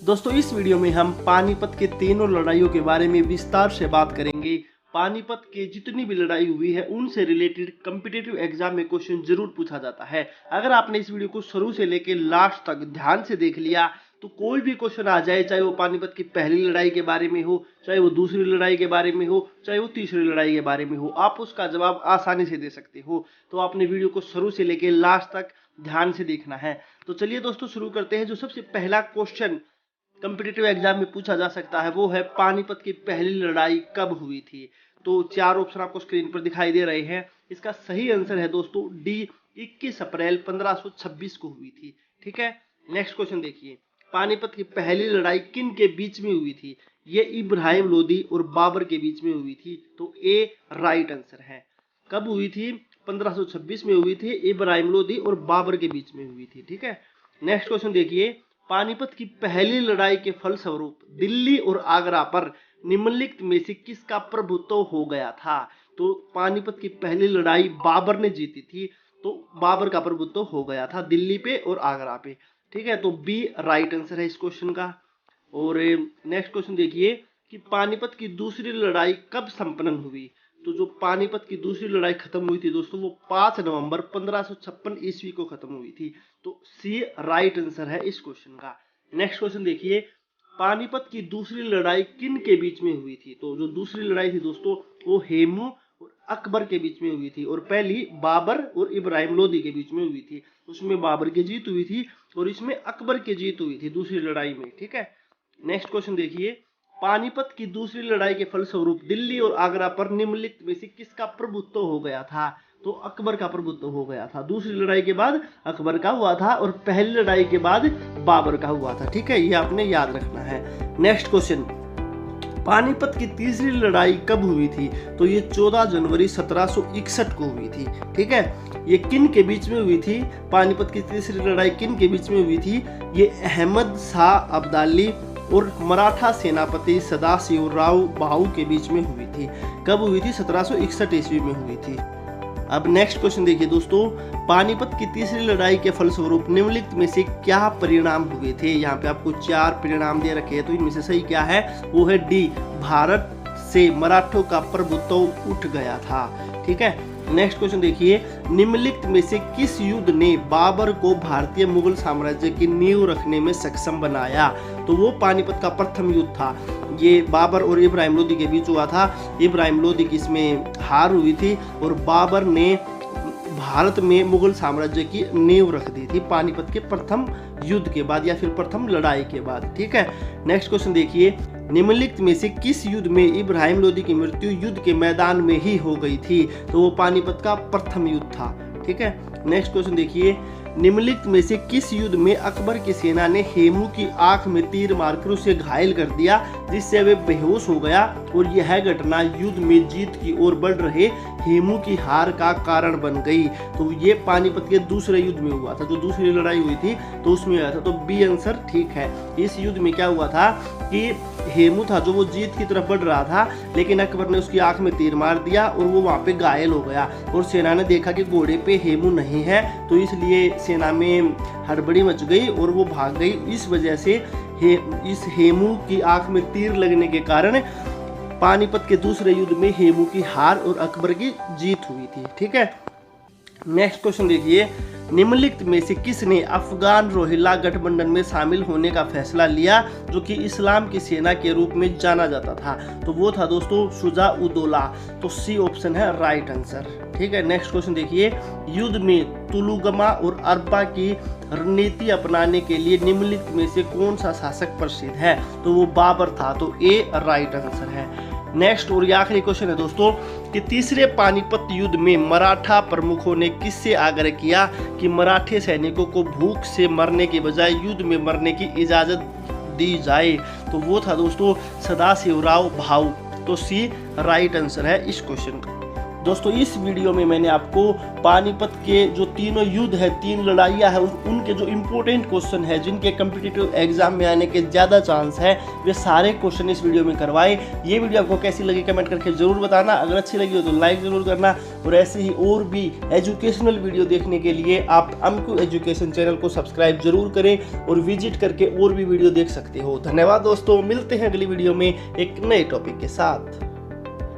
दोस्तों इस वीडियो में हम पानीपत के तीनों लड़ाइयों के बारे में विस्तार से बात करेंगे। पानीपत के जितनी भी लड़ाई हुई है उनसे रिलेटेड कॉम्पिटिटिव एग्जाम में क्वेश्चन जरूर पूछा जाता है। अगर आपने इस वीडियो को शुरू से लेकर लास्ट तक ध्यान से देख लिया तो कोई भी क्वेश्चन आ जाए, चाहे वो पानीपत की पहली लड़ाई के बारे में हो, चाहे वो दूसरी लड़ाई के बारे में हो, चाहे वो तीसरी लड़ाई के बारे में हो, आप उसका जवाब आसानी से दे सकते हो। तो आपने वीडियो को शुरू से लेकर लास्ट तक ध्यान से देखना है। तो चलिए दोस्तों शुरू करते हैं। जो सबसे पहला क्वेश्चन कॉम्पिटिटिव एग्जाम में पूछा जा सकता है वो है पानीपत की पहली लड़ाई कब हुई थी। तो चार ऑप्शन आपको स्क्रीन पर दिखाई दे रहे हैं। इसका सही आंसर है दोस्तों डी, 21 अप्रैल 1526 को हुई थी। ठीक है, नेक्स्ट क्वेश्चन देखिए, पानीपत की पहली लड़ाई किन के बीच में हुई थी। ये इब्राहिम लोदी और बाबर के बीच में हुई थी। तो ए राइट आंसर है। कब हुई थी? 1526 में हुई थी, इब्राहिम लोदी और बाबर के बीच में हुई थी। ठीक है, नेक्स्ट क्वेश्चन देखिए, पानीपत की पहली लड़ाई के फलस्वरूप दिल्ली और आगरा पर निम्नलिखित में से किसका प्रभुत्व हो गया था। तो पानीपत की पहली लड़ाई बाबर ने जीती थी, तो बाबर का प्रभुत्व हो गया था दिल्ली पे और आगरा पे। ठीक है, तो बी राइट आंसर है इस क्वेश्चन का। और नेक्स्ट क्वेश्चन देखिए कि पानीपत की दूसरी लड़ाई कब संपन्न हुई। तो जो पानीपत की दूसरी लड़ाई खत्म हुई थी दोस्तों वो 5 नवंबर 1556 ईस्वी को खत्म हुई थी। तो सी राइट आंसर है इस क्वेश्चन का। नेक्स्ट क्वेश्चन देखिए, पानीपत की दूसरी लड़ाई किन के बीच में हुई थी। तो जो दूसरी लड़ाई थी दोस्तों वो हेमू और अकबर के बीच में हुई थी, और पहली बाबर और इब्राहिम लोदी के बीच में हुई थी। उसमें बाबर की जीत हुई थी और इसमें अकबर की जीत हुई थी दूसरी लड़ाई में। ठीक है, नेक्स्ट क्वेश्चन देखिए, पानीपत की दूसरी लड़ाई के फलस्वरूप दिल्ली और आगरा पर निम्नलिखित में से किसका प्रभुत्व हो गया था। तो अकबर का प्रभुत्व हो गया था। दूसरी लड़ाई के बाद अकबर का हुआ था और पहली लड़ाई के बाद बाबर का हुआ था। ठीक है, ये आपने याद रखना है। नेक्स्ट क्वेश्चन, पानीपत की तीसरी लड़ाई कब हुई थी। तो ये 14 जनवरी 1761 को हुई थी। ठीक है, ये किन के बीच में हुई थी। पानीपत की तीसरी लड़ाई किन के बीच में हुई थी। ये अहमद शाह अब्दाली और मराठा सेनापति सदाशिवराव भाऊ के बीच में हुई थी। कब हुई थी? 1761 ईस्वी में हुई थी। अब नेक्स्ट क्वेश्चन देखिए दोस्तों, पानीपत की तीसरी लड़ाई के फलस्वरूप निम्नलिखित में से क्या परिणाम हुए थे। यहाँ पे आपको 4 परिणाम दे रखे हैं, तो इनमें से सही क्या है वो है डी, भारत से मराठों का प्रभुत्व उठ गया था। ठीक है, नेक्स्ट क्वेश्चन देखिए, निम्नलिखित में से किस युद्ध ने बाबर को भारतीय मुगल साम्राज्य की नींव रखने में सक्षम बनाया। तो वो पानीपत का प्रथम युद्ध था। ये बाबर और इब्राहिम लोदी के बीच हुआ था। इब्राहिम लोदी की इसमें हार हुई थी और बाबर ने भारत में मुगल साम्राज्य की नींव रख दी थी पानीपत के प्रथम युद्ध के बाद या फिर प्रथम लड़ाई के बाद। ठीक है, नेक्स्ट क्वेश्चन देखिए, निम्नलिखित में से किस युद्ध में इब्राहिम लोदी की मृत्यु युद्ध के मैदान में ही हो गई थी। तो वो पानीपत का प्रथम युद्ध था। ठीक है, नेक्स्ट क्वेश्चन देखिए, निम्नलिखित में से किस युद्ध में अकबर की सेना ने हेमू की आंख में तीर मारकर उसे घायल कर दिया जिससे वे बेहोश हो गया, और यह घटना युद्ध में जीत की ओर बढ़ रहे हेमू की हार का कारण बन गई। तो ये पानीपत के दूसरे युद्ध में हुआ था। जो दूसरी लड़ाई हुई थी तो उसमें हुआ था। तो बी आंसर ठीक है। इस युद्ध में क्या हुआ था कि हेमू था जो वो जीत की तरफ बढ़ रहा था, लेकिन अकबर ने उसकी आंख में तीर मार दिया और वो वहां पे घायल हो गया, और सेना ने देखा कि घोड़े पे हेमू नहीं है, तो इसलिए सेना में हड़बड़ी मच गई और वो भाग गई। इस वजह से इस हेमू की आंख में तीर लगने के कारण पानीपत के दूसरे युद्ध में हेमू की हार और अकबर की जीत हुई थी। ठीक है, नेक्स्ट क्वेश्चन देखिए, निम्नलिखित में से किसने अफगान रोहिल्ला गठबंधन में शामिल होने का फैसला लिया जो कि इस्लाम की सेना के रूप में जाना जाता था। तो वो था दोस्तों शुजा उदौला। तो सी ऑप्शन है राइट आंसर। ठीक है, नेक्स्ट क्वेश्चन देखिए, युद्ध में तुलुगमा और अरबा की रणनीति अपनाने के लिए निम्नलिखित में से कौन सा शासक प्रसिद्ध है। तो वो बाबर था। तो ए राइट आंसर है। नेक्स्ट और ये आखिरी क्वेश्चन है दोस्तों कि तीसरे पानीपत युद्ध में मराठा प्रमुखों ने किससे आग्रह किया कि मराठे सैनिकों को भूख से मरने के बजाय युद्ध में मरने की इजाजत दी जाए। तो वो था दोस्तों सदाशिवराव भाऊ। तो सी राइट आंसर है इस क्वेश्चन का। दोस्तों इस वीडियो में मैंने आपको पानीपत के जो तीनों युद्ध है, 3 लड़ाइयाँ है, उनके जो इम्पोर्टेंट क्वेश्चन है जिनके कम्पिटिटिव एग्जाम में आने के ज़्यादा चांस है, वे सारे क्वेश्चन इस वीडियो में करवाए। ये वीडियो आपको कैसी लगी कमेंट करके जरूर बताना। अगर अच्छी लगी हो तो लाइक जरूर करना, और ऐसे ही और भी एजुकेशनल वीडियो देखने के लिए आप अमकू एजुकेशन चैनल को सब्सक्राइब जरूर करें और विजिट करके और भी वीडियो देख सकते हो। धन्यवाद दोस्तों, मिलते हैं अगली वीडियो में एक नए टॉपिक के साथ।